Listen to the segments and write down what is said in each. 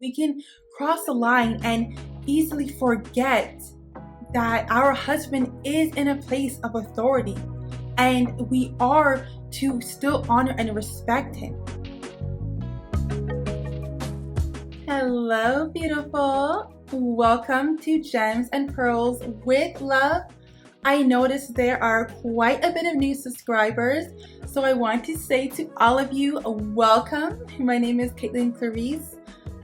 We can cross the line and easily forget that our husband is in a place of authority and we are to still honor and respect him. Hello, beautiful. Welcome to Gems and Pearls with Love. I noticed there are quite a bit of new subscribers, so I want to say to all of you, welcome. My name is Caitlin Clarice.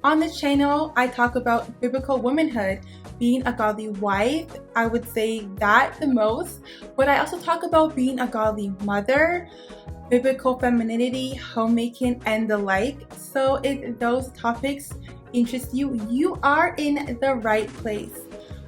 On this channel, I talk about biblical womanhood, being a godly wife. I would say that the most, but I also talk about being a godly mother, biblical femininity, homemaking, and the like. So if those topics interest you, you are in the right place.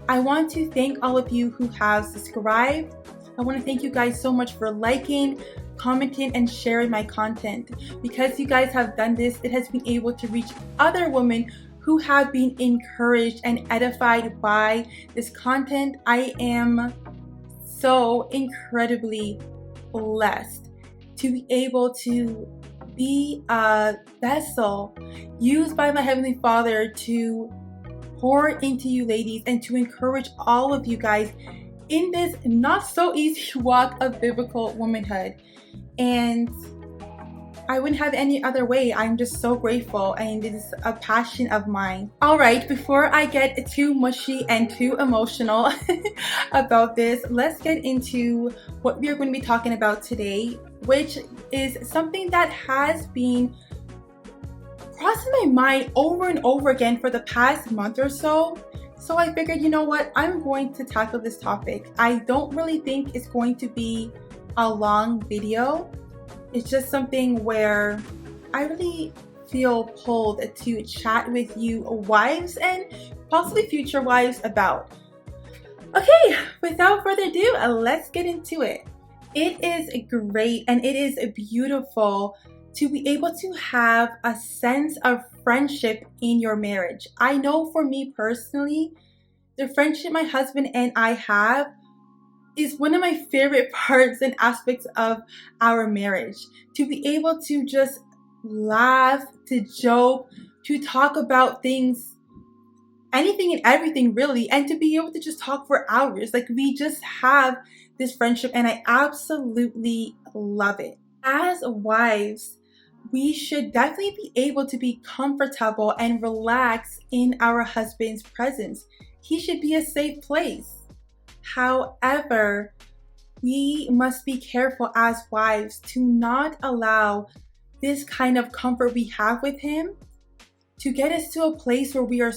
I want to thank all of you who have subscribed. I want to thank you guys so much for liking, commenting, and sharing my content. Because you guys have done this, it has been able to reach other women who have been encouraged and edified by this content. I am so incredibly blessed to be able to be a vessel used by my Heavenly Father to pour into you ladies and to encourage all of you guys in this not so easy walk of biblical womanhood. And I wouldn't have any other way. I'm just so grateful, and it is a passion of mine. All right, before I get too mushy and too emotional about this, let's get into what we are going to be talking about today, which is something that has been crossing my mind over and over again for the past month or so. So I figured, you know what, I'm going to tackle this topic. I don't really think it's going to be a long video. It's just something where I really feel pulled to chat with you wives and possibly future wives about. Okay, without further ado, let's get into it. It is great and it is beautiful to be able to have a sense of friendship in your marriage. I know for me personally, the friendship my husband and I have is one of my favorite parts and aspects of our marriage. To be able to just laugh, to joke, to talk about things, anything and everything really, and to be able to just talk for hours. Like, we just have this friendship and I absolutely love it. As wives, we should definitely be able to be comfortable and relax in our husband's presence. He should be a safe place. However, we must be careful as wives to not allow this kind of comfort we have with him to get us to a place where we are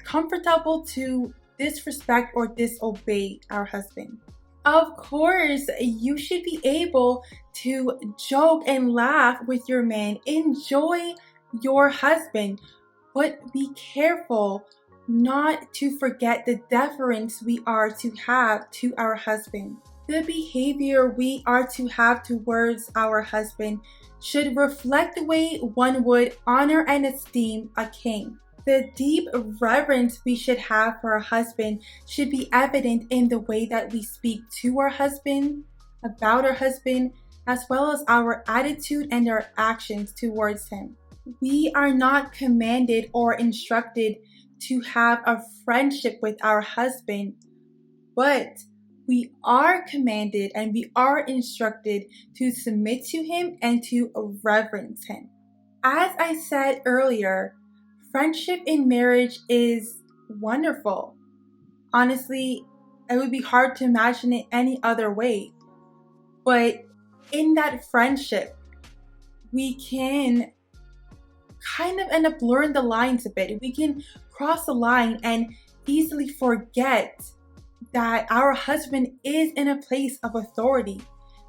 comfortable to disrespect or disobey our husband. Of course, you should be able to joke and laugh with your man. Enjoy your husband, but be careful not to forget the deference we are to have to our husband. The behavior we are to have towards our husband should reflect the way one would honor and esteem a king. The deep reverence we should have for our husband should be evident in the way that we speak to our husband, about our husband, as well as our attitude and our actions towards him. We are not commanded or instructed to have a friendship with our husband, but we are commanded and we are instructed to submit to him and to reverence him. As I said earlier, friendship in marriage is wonderful. Honestly, it would be hard to imagine it any other way. But in that friendship, we can kind of end up blurring the lines a bit. We can cross the line and easily forget that our husband is in a place of authority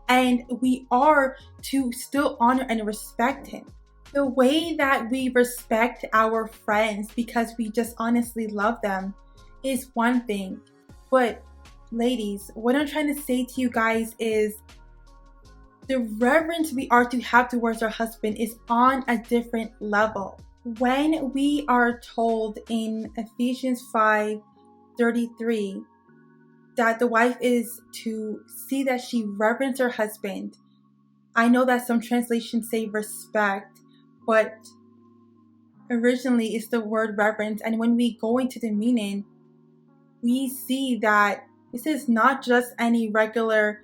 and we are to still honor and respect him. The way that we respect our friends because we just honestly love them is one thing. But ladies, what I'm trying to say to you guys is the reverence we are to have towards our husband is on a different level. When we are told in Ephesians 5:33 that the wife is to see that she reverence her husband, I know that some translations say respect, but originally is the word reverence, and when we go into the meaning, we see that this is not just any regular,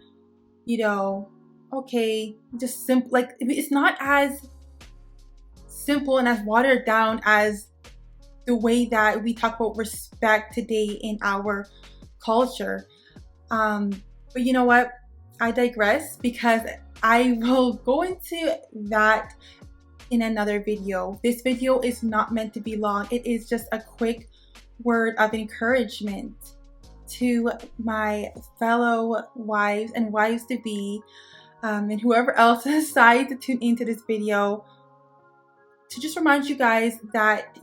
okay, just simple. Like, it's not as simple and as watered down as the way that we talk about respect today in our culture. But you know what? I digress, because I will go into that in another video. This video is not meant to be long. It is just a quick word of encouragement to my fellow wives and wives to be, and whoever else decides to tune into this video, to just remind you guys that,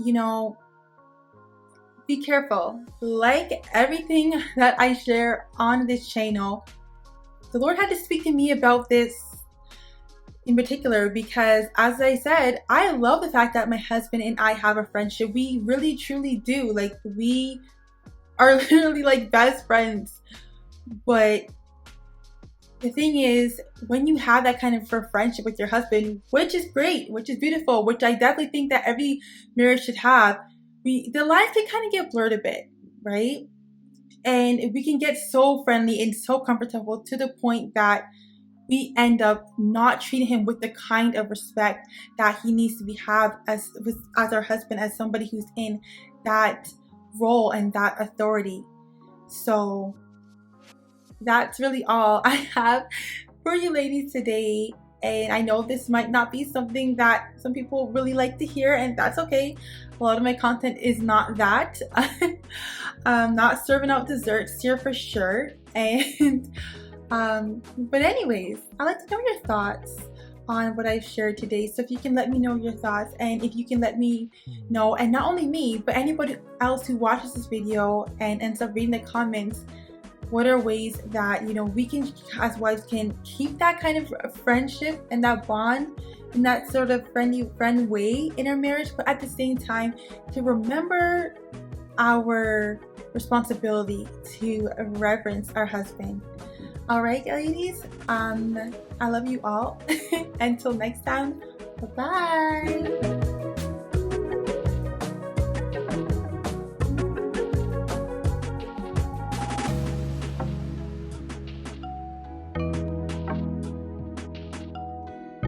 be careful. Like everything that I share on this channel, the Lord had to speak to me about this in particular, because as I said, I love the fact that my husband and I have a friendship. We really truly do. Like, we are literally like best friends. But the thing is, when you have that kind of a friendship with your husband, which is great, which is beautiful, which I definitely think that every marriage should have, the lines can kind of get blurred a bit, right? And we can get so friendly and so comfortable to the point that we end up not treating him with the kind of respect that he needs to have as our husband, as somebody who's in that role and that authority. So that's really all I have for you ladies today. And I know this might not be something that some people really like to hear, and that's okay. A lot of my content is not that. I'm not serving out desserts here for sure. And but anyways, I'd like to know your thoughts on what I've shared today. So if you can let me know your thoughts, and if you can let me know, and not only me, but anybody else who watches this video and ends up reading the comments, what are ways that, we can, as wives, can keep that kind of friendship and that bond in that sort of friend way in our marriage, but at the same time to remember our responsibility to reverence our husband. All right, ladies, I love you all. Until next time, bye-bye.